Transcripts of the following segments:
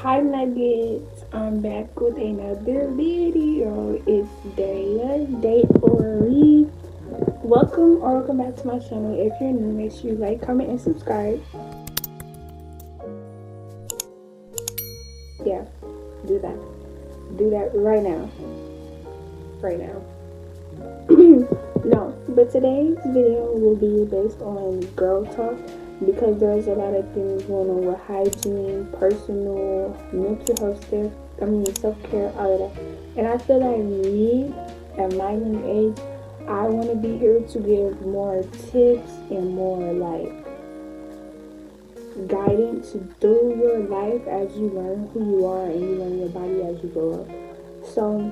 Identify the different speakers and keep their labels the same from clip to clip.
Speaker 1: Hi Nuggets, I'm back with another video. It's day or read. Welcome back to my channel. If you're new, make sure you like, comment, and subscribe. Yeah, do that. Do that right now. Right now. No, but today's video will be based on girl talk because there's a lot of things going on with hygiene, personal, mental health stuff. Self-care, all of that. And I feel like me, at my young age, I want to be here to give more tips and more like guidance through your life as you learn who you are and you learn your body as you grow up. So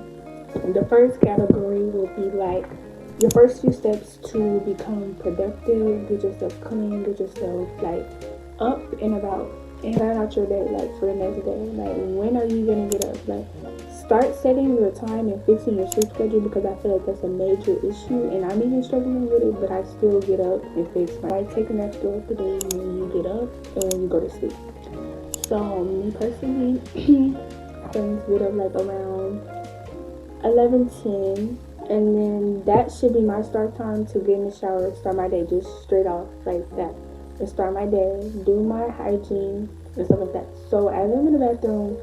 Speaker 1: the first category will be like your first few steps to become productive, get yourself clean, get yourself like up and about and plan out your day like for the next day. Like when are you gonna get up? Like start setting your time and fixing your sleep schedule because I feel like that's a major issue and I'm even struggling with it, but I still get up and fix my I take an extra throughout the day when you get up and when you go to sleep. So me personally I tend to get up like around 11:10, and then that should be my start time to get in the shower, start my day just straight off like that, and start my day, do my hygiene and stuff like that. So as I'm in the bathroom,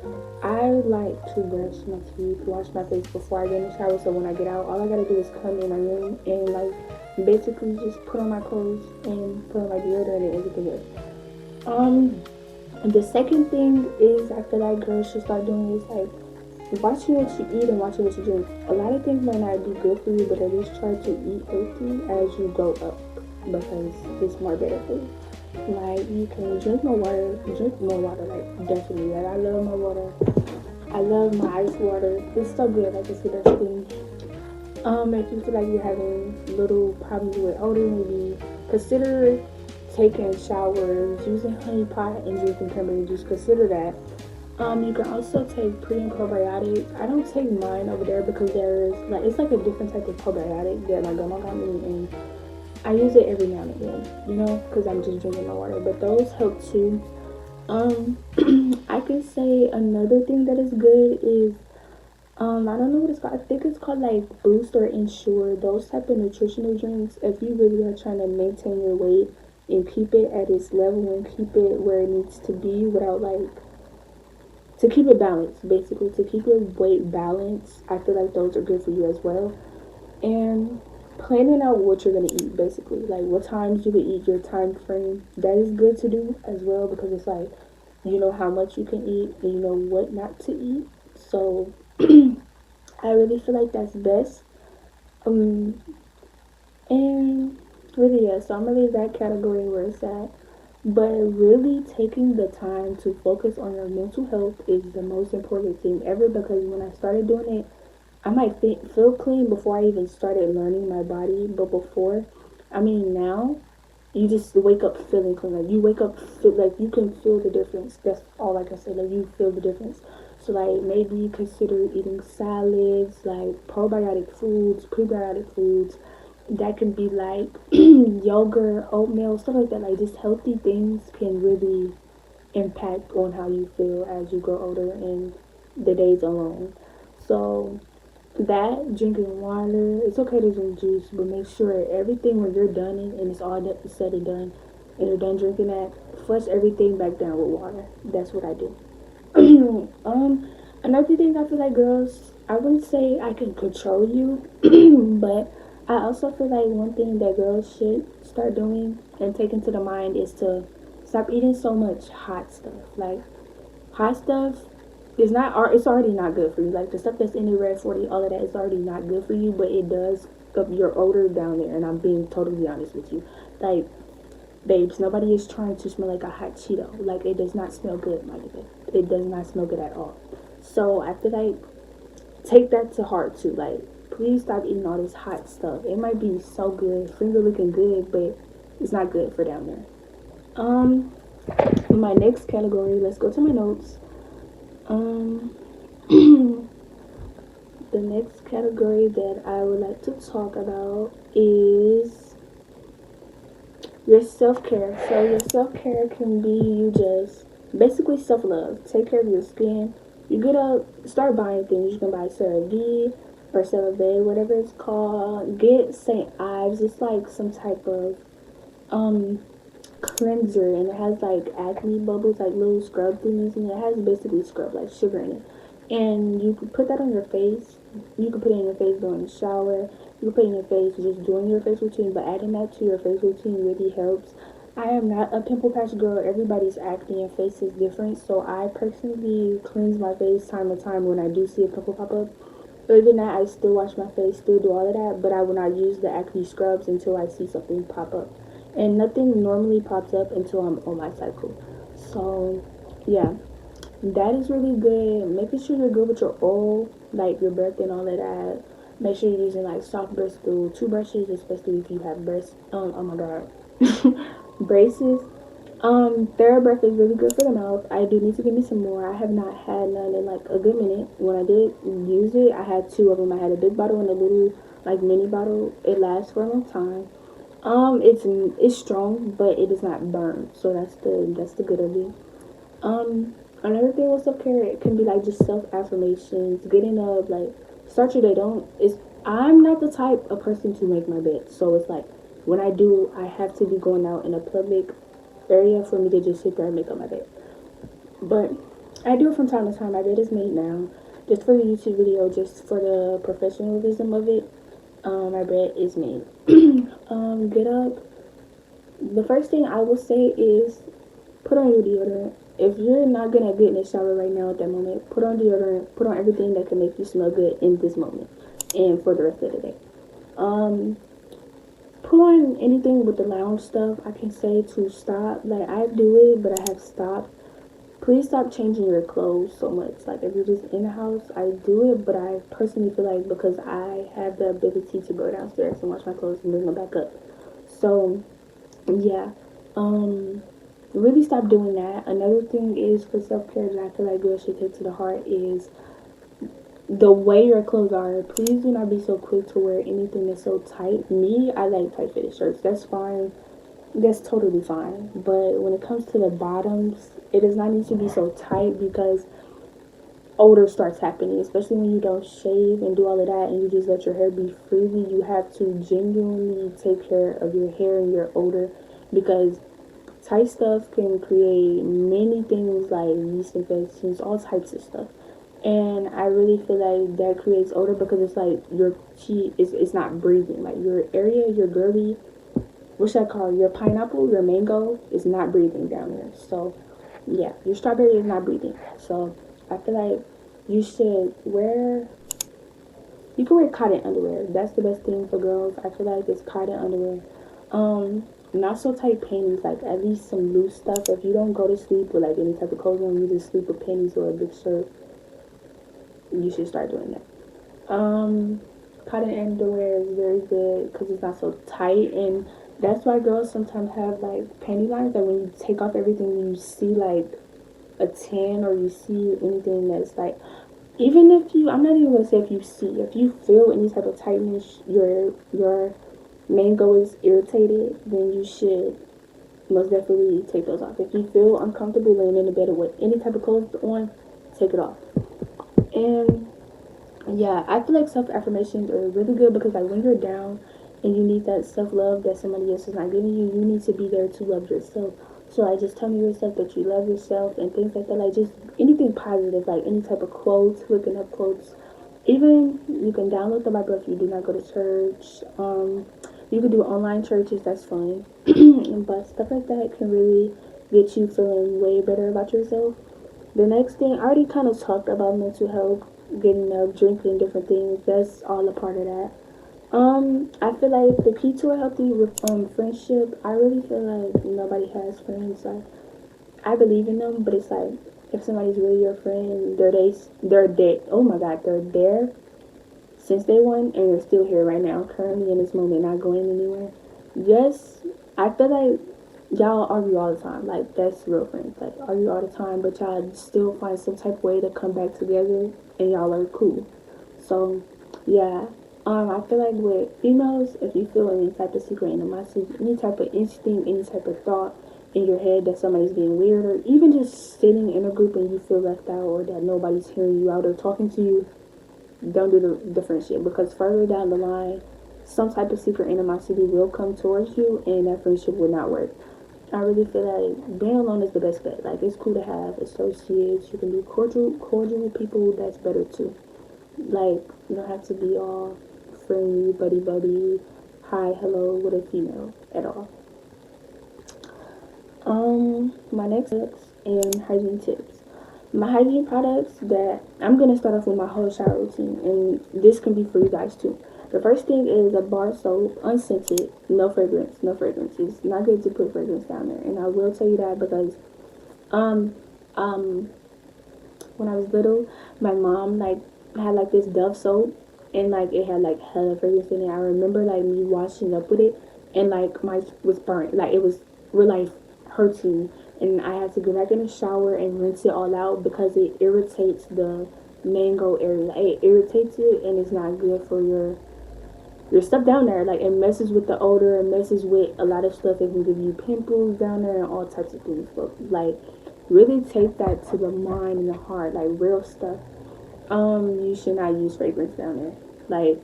Speaker 1: I like to brush my teeth, wash my face before I get in the shower. So when I get out, all I gotta do is come in my room and like basically just put on my clothes and put on my deodorant and everything else. The second thing is I feel like girls should start doing is like watching what you eat and watching what you drink. A lot of things might not be good for you, but at least try to eat healthy as you grow up because it's more better for you. Like you can drink more water, like definitely. Like I love my water. I love my ice water. It's so good. Like it's the best thing. If you feel like you're having little problems with odor, maybe consider taking showers, using honey pot, and drinking cranberry juice. Consider that. You can also take pre and probiotics. I don't take mine over there because there's like it's like a different type of probiotic that my grandma got me, and I use it every now and again, because I'm just drinking my water. But those help too. I can say another thing that is good is I don't know what it's called. I think it's called like Boost or Ensure. Those type of nutritional drinks. If you really are trying to maintain your weight and keep it at its level and keep it where it needs to be without like to keep it balanced, basically, to keep your weight balanced, I feel like those are good for you as well. And planning out what you're gonna eat, basically, like what times you can eat, your time frame, that is good to do as well because it's like you know how much you can eat and you know what not to eat. So I really feel like that's best. Um, and really, yeah. So I'm gonna leave that category where it's at. But really taking the time to focus on your mental health is the most important thing ever because when I started doing it, I might feel clean before I even started learning my body. But now, you just wake up feeling clean. Like you wake up, feel, like you can feel the difference. That's all I can say. Like you feel the difference. So like maybe consider eating salads, like probiotic foods, prebiotic foods, that can be like yogurt, oatmeal, stuff like that. Like just healthy things can really impact on how you feel as you grow older and the days alone. So that drinking water, it's okay to drink juice, but make sure everything when you're done and it's all said and done, and you're done drinking that, flush everything back down with water. That's what I do. Another thing I feel like girls, I wouldn't say I can control you, but I also feel like one thing that girls should start doing and taking to the mind is to stop eating so much hot stuff. Like hot stuff is not it's already not good for you. Like the stuff that's in the red 40, all of that is already not good for you, but it does up your odor down there, and I'm being totally honest with you. Like babes, nobody is trying to smell like a hot Cheeto. Like it does not smell good, my nigga. It does not smell good at all. So I feel like take that to heart too. Like please stop eating all this hot stuff. It might be so good, finger looking good, but it's not good for down there. My next category, let's go to my notes. The next category that I would like to talk about is your self-care. So your self-care can be you just basically self-love. Take care of your skin. You gotta start buying things. You can buy CeraVe or CeraVe, whatever it's called. Get St. Ives. It's like some type of um cleanser, and it has like acne bubbles, like little scrub things, and it has basically scrub like sugar in it. And you can put that on your face. You can put it in your face during the shower. You can put it in your face just doing your face routine, but adding that to your face routine really helps. I am not a pimple patch girl. Everybody's acne and face is different, so I personally cleanse my face time to time when I do see a pimple pop up. Other than that, I still wash my face, still do all of that, but I will not use the acne scrubs until I see something pop up. And nothing normally pops up until I'm on my cycle. So, yeah, that is really good. Making sure you're good with your oil, like your breath and all of that. Make sure you're using like soft Bristol toothbrushes, especially if you have breast. Oh my god, braces. TheraBreath is really good for the mouth. I do need to give me some more. I have not had none in like a good minute. When I did use it, I had two of them. I had a big bottle and a little like mini bottle. It lasts for a long time. It's strong, but it does not burn. So that's the good of it. Another thing with self care, it can be like just self affirmations, getting up, like start your day. Don't it's I'm not the type of person to make my bed, so it's like when I do, I have to be going out in a public area for me to just sit there and make up my bed. But I do it from time to time. My bed is made now, just for the YouTube video, just for the professionalism of it. My bed is made. Get up. The first thing I will say is put on your deodorant. If you're not gonna get in the shower right now at that moment, put on deodorant, put on everything that can make you smell good in this moment and for the rest of the day. Um, Put on anything with the lounge stuff. I can say to stop. Like I do it, but I have stopped. Please stop changing your clothes so much. Like if you're just in the house, I do it, but I personally feel like because I have the ability to go downstairs and wash my clothes and bring them back up. So yeah. Um really stop doing that. Another thing is for self care that I feel like girls should take to the heart is the way your clothes are. Please do not be so quick to wear anything that's so tight. Me, I like tight fitted shirts. That's fine. That's totally fine. But when it comes to the bottoms, it does not need to be so tight because odor starts happening, especially when you don't shave and do all of that and you just let your hair be freely. You have to genuinely take care of your hair and your odor because tight stuff can create many things like yeast infections, all types of stuff. And I really feel like that creates odor because it's like your chi is not breathing. Like your area, your girly, what should I call it? Your pineapple, your mango is not breathing down there. So yeah, your strawberry is not breathing. So I feel like you should wear you can wear cotton underwear. That's the best thing for girls. I feel like it's cotton underwear. Not so tight panties, like at least some loose stuff. If you don't go to sleep with like any type of clothes on, you just sleep with panties or a big shirt, you should start doing that. Cotton underwear is very good because it's not so tight, and that's why girls sometimes have like panty lines. That when you take off everything, you see like a tan or you see anything that's like, even if you, I'm not even gonna say if you see, if you feel any type of tightness, your mango is irritated, then you should most definitely take those off. If you feel uncomfortable laying in the bed with any type of clothes on, take it off. And yeah, I feel like self affirmations are really good because like when you're down and you need that self love that somebody else is not giving you, you need to be there to love yourself. So like just telling yourself that you love yourself and things like that, like just anything positive, like any type of quotes, looking up quotes. Even you can download the Bible if you do not go to church. You can do online churches, that's fine. But stuff like that can really get you feeling way better about yourself. The next thing, I already kind of talked about mental health, getting up, drinking, different things. That's all a part of that. I feel like the key to a healthy friendship, I really feel like nobody has friends. Like I believe in them, but it's like if somebody's really your friend, they're dead. Oh my God, they're there since day one, and they're still here right now, currently in this moment, not going anywhere. Yes, I feel like y'all argue all the time. Like that's real friends. Like argue all the time, but y'all still find some type of way to come back together, and y'all are cool. So yeah. I feel like with females, if you feel any type of secret animosity, any type of instinct, any type of thought in your head that somebody's being weird, or even just sitting in a group and you feel left out or that nobody's hearing you out or talking to you, don't do the friendship, because further down the line, some type of secret animosity will come towards you and that friendship will not work. I really feel like being alone is the best bet. Like, it's cool to have associates. You can be cordial with people. That's better too. Like, you don't have to be all friendly, buddy, hi, hello with a female at all. My next tips and hygiene tips. My hygiene products that I'm gonna start off with my whole shower routine, and this can be for you guys too. The first thing is a bar soap, unscented, no fragrance, no fragrance. It's not good to put fragrance down there, and I will tell you that because, um, um, when I was little, my mom like had like this Dove soap, and like it had like hella fragrance in it. I remember like me washing up with it, and like my was burnt, like it was real life hurting, and I had to go back in the shower and rinse it all out because it irritates the mango area. Like, it irritates it, and it's not good for your stuff down there. Like, it messes with the odor, it messes with a lot of stuff. It can give you pimples down there and all types of things. But like, really take that to the mind and the heart, like real stuff. You should not use fragrance down there. Like,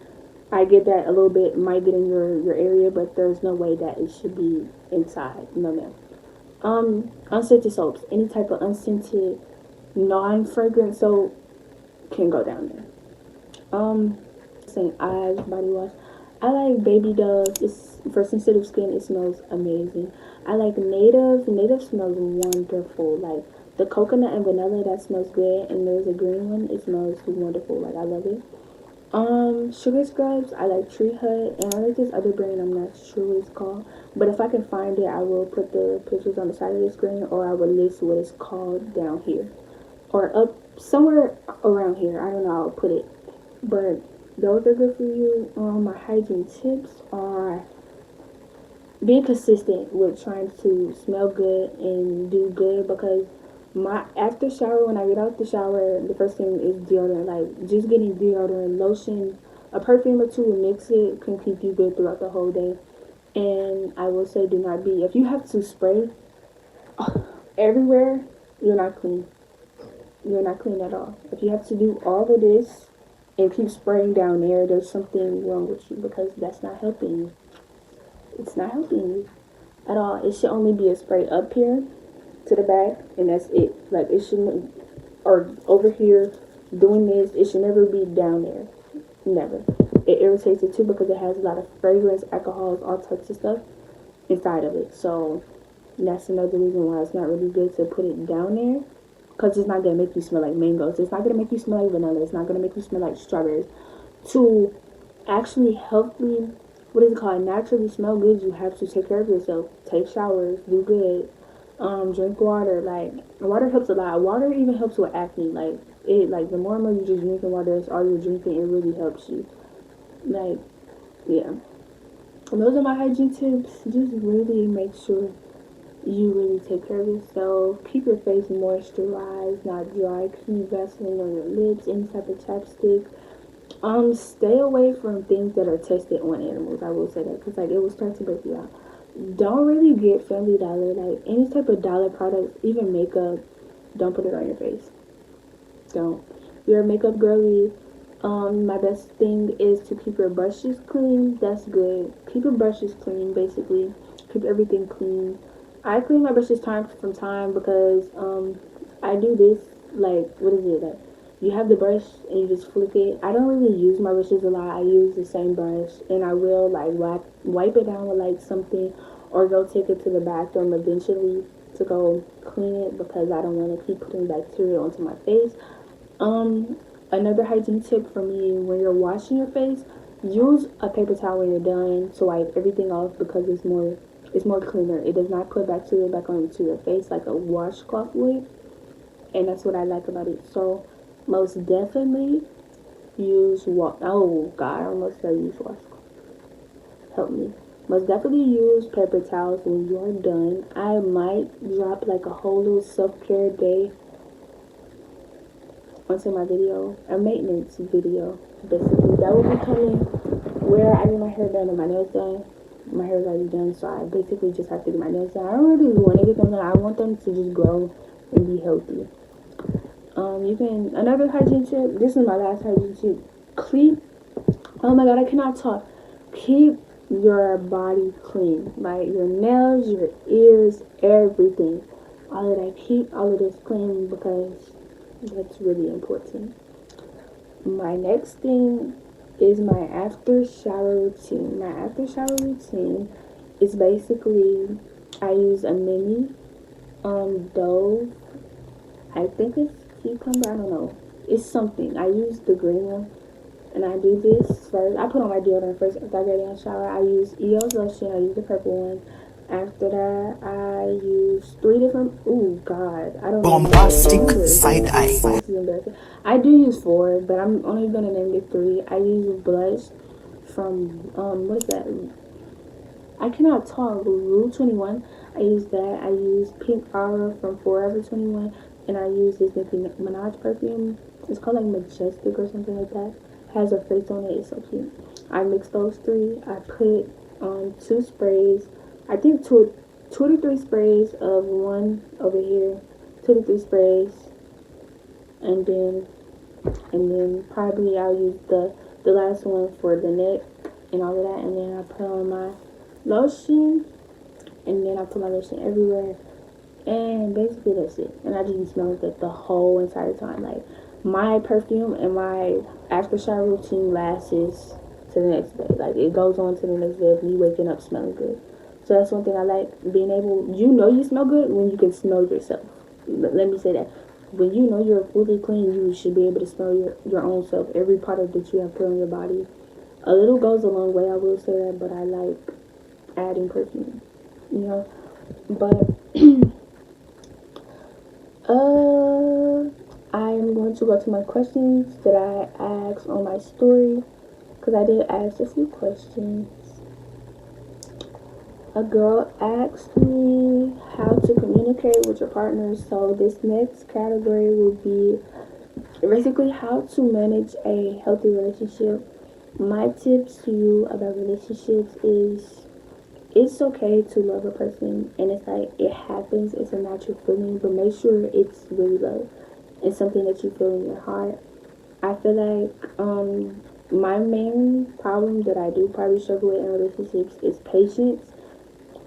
Speaker 1: I get that a little bit might get in your area, but there's no way that it should be inside. No, no. Unscented soaps, any type of unscented, non-fragrant soap can go down there. Saying eyes body wash. I like Baby Dove. It's for sensitive skin. It smells amazing. I like Native. Native smells wonderful. Like the coconut and vanilla, that smells good. And there's a green one. It smells wonderful. Like, I love it. Sugar scrubs, I like Tree Hut, and I like this other brand, I'm not sure what it's called, but if I can find it, I will put the pictures on the side of the screen, or I will list what it's called down here, or up somewhere around here. I don't know, I'll put it, but those are good for you. My hygiene tips are being consistent with trying to smell good and do good, because my after shower, when I get out the shower, the first thing is deodorant. Like, just getting deodorant, lotion, a perfume or two, and mix it can keep you good throughout the whole day. And I will say, do not be, if you have to spray everywhere, you're not clean. You're not clean at all. If you have to do all of this and keep spraying down there, there's something wrong with you, because that's not helping you. It's not helping you at all. It should only be a spray up here to the back, and that's it. Like, it shouldn't, or over here doing this, it should never be down there. Never. It irritates it too, because it has a lot of fragrance, alcohols, all types of stuff inside of it. So that's another reason why it's not really good to put it down there, because it's not going to make you smell like mangoes. It's not going to make you smell like vanilla. It's not going to make you smell like strawberries. To actually healthily, what is it called, naturally smell good, you have to take care of yourself. Take showers, do good. Drink water. Like, water helps a lot. Water even helps with acne. Like, the more and more you just drinking water, that's all you're drinking, it really helps you. Like, yeah. And those are my hygiene tips. Just really make sure you really take care of yourself. Keep your face moisturized, not dry. Keep Vaseline on your lips, any type of chapstick. Stay away from things that are tested on animals. I will say that, because like, it will start to break you out. Don't really get Family Dollar, like any type of dollar products, even makeup. Don't put it on your face. Don't. You're a makeup girly. My best thing is to keep your brushes clean. That's good. Keep your brushes clean, basically. Keep everything clean. I clean my brushes time from time, because I do this, like, what is it, like, you have the brush and you just flick it. I don't really use my brushes a lot. I use the same brush, and I will like wipe it down with like something, or go take it to the bathroom eventually to go clean it, because I don't want to keep putting bacteria onto my face. Another hygiene tip for me: when you're washing your face, use a paper towel when you're done to wipe everything off, because it's more cleaner. It does not put bacteria back onto your face like a washcloth would, and that's what I like about it. So most definitely use oh god, I almost said use washcloth. Help me. Most definitely use paper towels when you are done. I might drop like a whole little self-care day onto my video, a maintenance video, basically. That will be coming where I get my hair done and my nails done. My hair is already done, so I basically just have to get my nails done. I don't really want to get them done. I want them to just grow and be healthy. You can, another hygiene tip, this is my last hygiene tip. Keep, oh my god, I cannot talk. Keep your body clean. Like your nails, your ears, everything. All of that. Keep all of this clean because that's really important. My next thing is my after shower routine. My after shower routine is basically I use a mini Dove. I think it's cucumber. I don't know. It's something. I use the green one, and I do this first. I put on my deodorant first after I get in the shower. I use EO's lotion. I use the purple one. After that, I use three different. Ooh, God, I don't know.
Speaker 2: Bombastic side eye.
Speaker 1: This is embarrassing. I do use four, but I'm only gonna name the three. I use blush from what is that? I cannot talk. Rule 21. I use that. I use Pink Aura from Forever 21, and I use this Nicki Minaj perfume. It's called like Majestic or something like that. Has her face on it. It's so cute. I mix those three. I put two sprays. I think two to three sprays of one over here. 2 to 3 sprays, and then probably I'll use the last one for the neck and all of that, and then I put on my lotion, and then I put my lotion everywhere, and basically that's it. And I just be smelling good the whole entire time. Like my perfume and my after shower routine lasts to the next day. Like it goes on to the next day of me waking up smelling good. So that's one thing I like, being able, you smell good when you can smell yourself. Let me say that. When you know you're fully clean, you should be able to smell your own self, every product that you have put on your body. A little goes a long way, I will say that, but I like adding perfume, you know. But I am going to go to my questions that I asked on my story, because I did ask a few questions. A girl asked me how to communicate with your partner. So this next category will be basically how to manage a healthy relationship. My tips to you about relationships is it's okay to love a person, and it's like it happens, it's a natural feeling, but make sure it's really love. It's something that you feel in your heart. I feel like my main problem that I do probably struggle with in relationships is patience.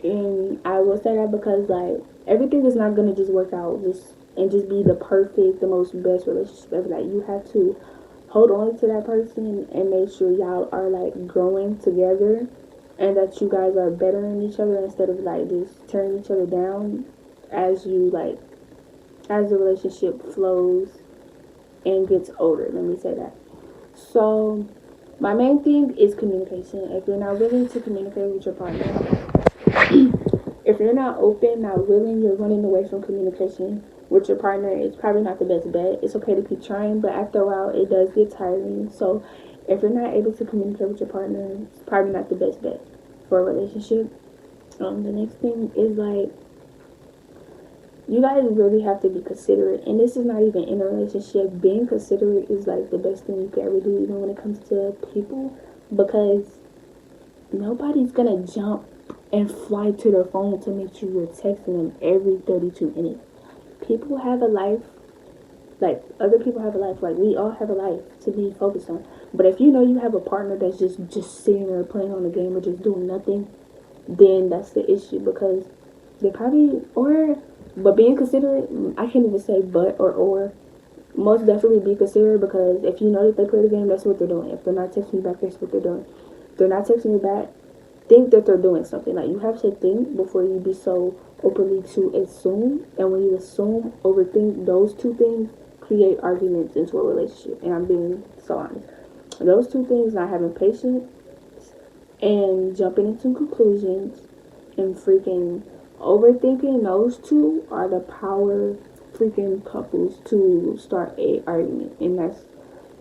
Speaker 1: And I will say that because like everything is not gonna just work out just be the perfect, the most best relationship ever. Like you have to hold on to that person and make sure y'all are like growing together, and that you guys are bettering each other instead of like just tearing each other down as the relationship flows and gets older. Let me say that. So my main thing is communication. If you're not willing to communicate with your partner, if you're not open, not willing, you're running away from communication with your partner, it's probably not the best bet. It's okay to keep trying, but after a while, it does get tiring. So if you're not able to communicate with your partner, it's probably not the best bet for a relationship. The next thing is like, you guys really have to be considerate. And this is not even in a relationship. Being considerate is like the best thing you can ever do, even when it comes to people, because nobody's gonna jump and fly to their phone to make sure you're texting them every 32 minutes. People have a life, like other people have a life, like we all have a life to be focused on. But if you know you have a partner that's just sitting there playing on the game or just doing nothing, then that's the issue, because they probably, but being considerate, I can't even say or most definitely be considerate, because if you know that they play the game, that's what they're doing. If they're not texting you back, that's what they're doing. If they're not texting you back, think that they're doing something. Like you have to think before you be so openly to assume, and when you assume, overthink, those two things create arguments into a relationship. And I'm being so honest. Those two things, not having patience and jumping into conclusions and freaking overthinking, those two are the power freaking couples to start a argument. And that's,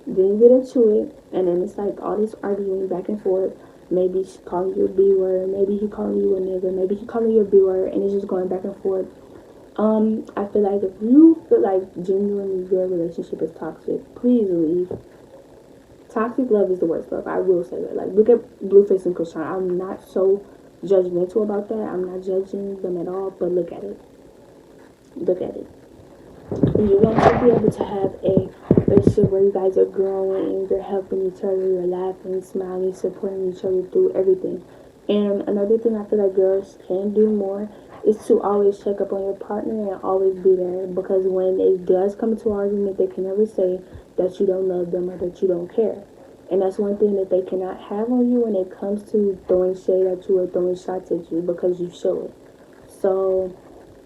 Speaker 1: then you get into it, and then it's like all this arguing back and forth. Maybe she calling you a B word, maybe he calling you a nigga, maybe he calling you a B word, and it's just going back and forth. I feel like if you feel like genuinely your relationship is toxic, please leave. Toxic love is the worst love. I will say that. Like, look at Blueface and Krishan. I'm not so judgmental about that. I'm not judging them at all, but look at it. Look at it. You want to be able to have a relationship where you guys are growing, you're helping each other, you're laughing, smiling, supporting each other through everything. And another thing I feel like girls can do more is to always check up on your partner and always be there, because when it does come to argument, they can never say that you don't love them or that you don't care. And that's one thing that they cannot have on you when it comes to throwing shade at you or throwing shots at you, because you show it. So,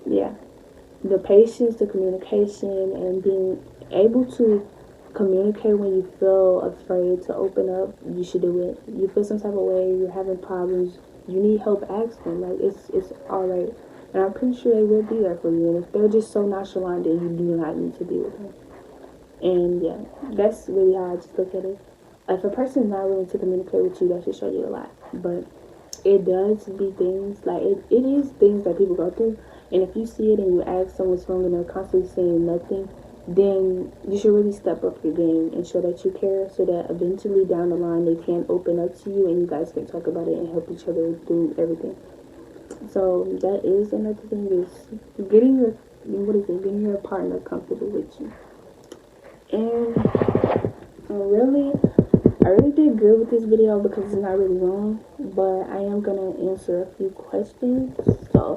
Speaker 1: yeah, the patience, the communication, and being able to communicate when you feel afraid to open up, you should do it. You feel some type of way, you're having problems, you need help, ask them. Like, it's alright. And I'm pretty sure they will be there for you. And if they're just so nonchalant, then you do not need to be with them. And yeah, that's really how I just look at it. If a person is not willing to communicate with you, that should show you a lot. But it does be things like it is things that people go through. And if you see it and you ask someone what's wrong and they're constantly saying nothing, then you should really step up your game and show that you care, so that eventually down the line they can open up to you and you guys can talk about it and help each other through everything. So that is another thing, is getting your partner comfortable with you. And really, I really did good with this video because it's not really long, but I am gonna answer a few questions. So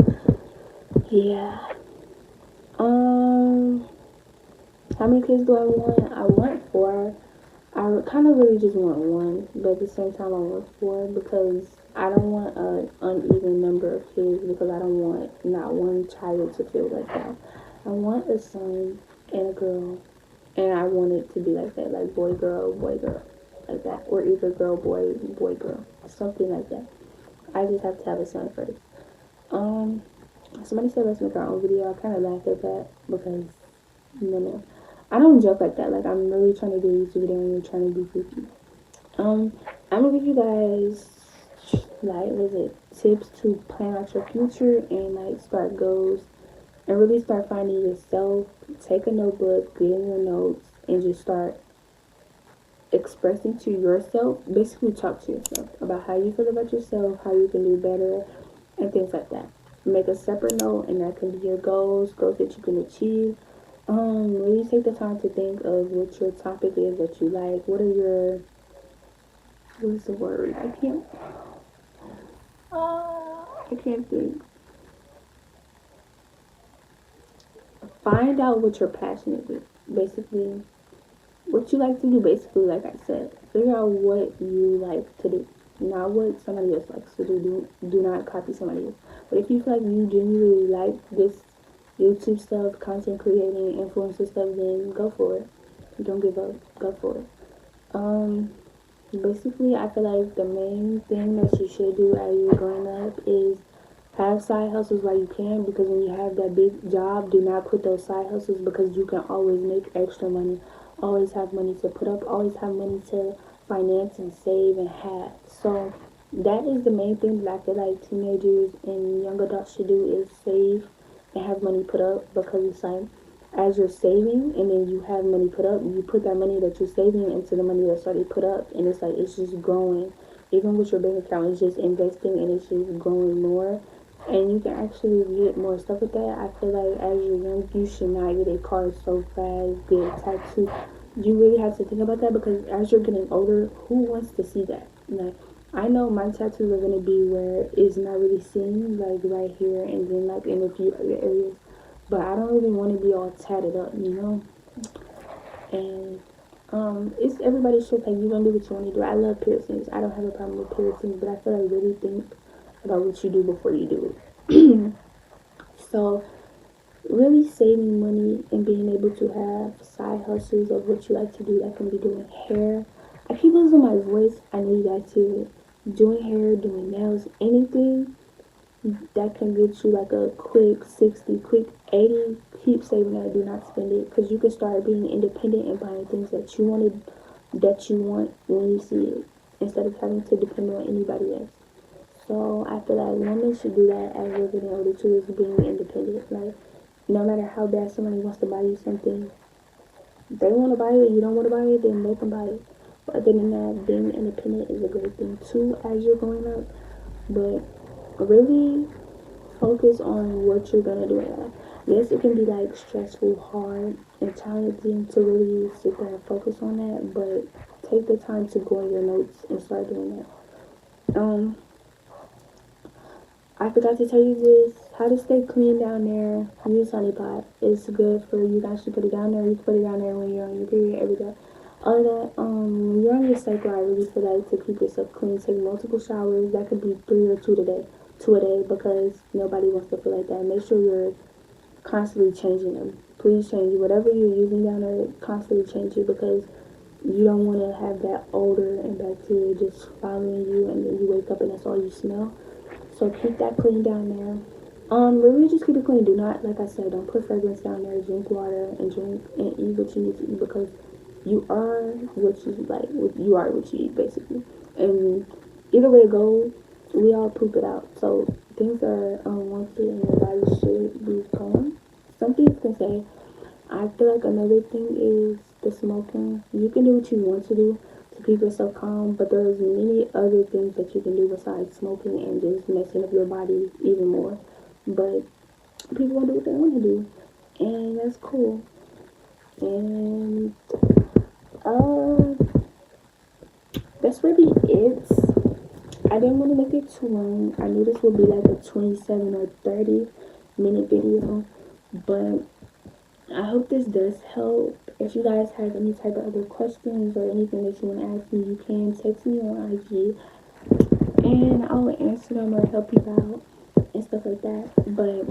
Speaker 1: yeah, how many kids do I want? I want 4. I kind of really just want 1, but at the same time I want 4, because I don't want an uneven number of kids, because I don't want not one child to feel like that. I want a son and a girl, and I want it to be like that, like boy girl, like that, or either girl boy, boy girl, something like that. I just have to have a son first. Somebody said let's make our own video. I kind of laughed at that because no, I don't joke like that. Like, I'm really trying to do a YouTube video and you're trying to be goofy. I'm gonna give you guys like, what is it, tips to plan out your future and like start goals and really start finding yourself. Take a notebook, get in your notes, and just start expressing to yourself. Basically, talk to yourself about how you feel about yourself, how you can do better, and things like that. Make a separate note, and that can be your goals that you can achieve. Really take the time to think of what your topic is that you like. What is the word? I can't think. Find out what you're passionate with. Basically, what you like to do. Basically, like I said, figure out what you like to do, not what somebody else likes to do. Do not copy somebody else. But if you feel like you genuinely like this YouTube stuff, content creating, influencer stuff, then go for it. Don't give up. Go for it. Basically, I feel like the main thing that you should do as you're growing up is have side hustles while you can, because when you have that big job, do not quit those side hustles, because you can always make extra money, always have money to put up, always have money to finance and save and have. So that is the main thing that I feel like teenagers and young adults should do, is save and have money put up, because it's like, as you're saving and then you have money put up, you put that money that you're saving into the money that's already put up, and it's like, it's just growing. Even with your bank account, it's just investing and it's just growing more, and you can actually get more stuff with that. I feel like as you're young, you should not get a car so fast, get a tattoo. You really have to think about that, because as you're getting older, who wants to see that? Like, I know my tattoos are gonna be where it's not really seen, like right here and then like in a few other areas. But I don't really want to be all tatted up, you know? And it's everybody's choice. Like, you gonna do what you want to do. I love piercings. I don't have a problem with piercings, but I feel like really think about what you do before you do it. So really saving money and being able to have side hustles of what you like to do. That can be doing hair. I keep losing my voice. I know you guys hear it. Doing hair, doing nails, anything that can get you like a quick 60, quick 80. Keep saving that. Do not spend it, because you can start being independent and buying things that you want when you see it, instead of having to depend on anybody else. So I feel like women should do that as we're getting older too, is being independent. Like, no matter how bad somebody wants to buy you something, they want to buy it, you don't want to buy it, then they can buy it. But other than that, being independent is a great thing too as you're growing up. But really focus on what you're gonna do in life. Yes, it can be like stressful, hard, and challenging to really sit there and focus on that, but take the time to go in your notes and start doing that. I forgot to tell you this. How to stay clean down there. Use honey pot. It's good for you guys to put it down there. You can put it down there when you're on your period every day. All of that, when you're on your cycle, I really feel like to keep yourself clean, take multiple showers. That could be 2 a day, because nobody wants to feel like that. Make sure you're constantly changing them. Please change whatever you're using down there. Constantly change it, because you don't want to have that odor and bacteria just following you, and then you wake up and that's all you smell. So keep that clean down there. Really just keep it clean. Do not, like I said, don't put fragrance down there. Drink water and drink and eat what you need to eat, because you are what you like. You are what you eat, basically. And either way it goes, we all poop it out. So things are unwanted in your body should be gone. Some things can say. I feel like another thing is the smoking. You can do what you want to do to keep yourself calm, but there's many other things that you can do besides smoking and just messing up your body even more. But people want to do what they want to do, and that's cool. And uh, that's really it. I didn't want to make it too long. I knew this would be like a 27 or 30-minute video, but I hope this does help. If you guys have any type of other questions or anything that you want to ask me, you can text me on IG and I will answer them or help you out and stuff like that. But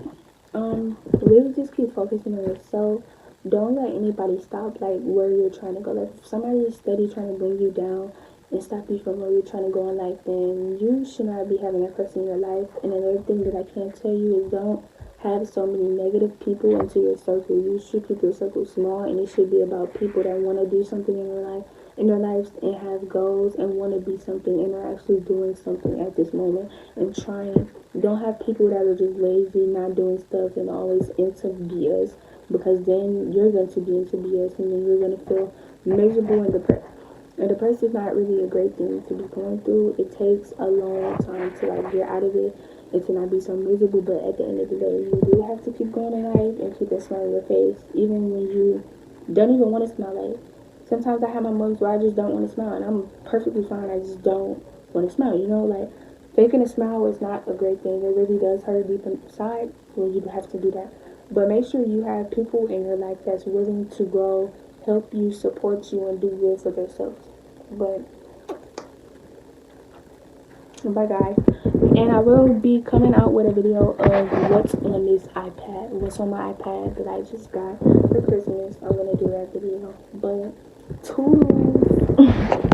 Speaker 1: really just keep focusing on yourself. Don't let anybody stop like where you're trying to go. Like if somebody is steady trying to bring you down and stop you from where you're trying to go in life, then you should not be having that person in your life. And another thing that I can tell you is don't have so many negative people into your circle. You should keep your circle small, and it should be about people that want to do something in their lives, and have goals and want to be something and are actually doing something at this moment and trying. Don't have people that are just lazy, not doing stuff, and always into BS, because then you're going to be into BS and then you're going to feel miserable and depressed. And depressed is not really a great thing to be going through. It takes a long time to like get out of it and to not be so miserable, but at the end of the day, you do have to keep going in life and keep a smile on your face, even when you don't even want to smile. Like, sometimes I have my moments where I just don't want to smile, and I'm perfectly fine. I just don't want to smile, like, faking a smile is not a great thing. It really does hurt deep inside when you have to do that. But make sure you have people in your life that's willing to grow, help you, support you, and do good for themselves. But bye guys, and I will be coming out with a video of what's on this iPad, what's on my iPad that I just got for Christmas. I'm gonna do that video, but toodles.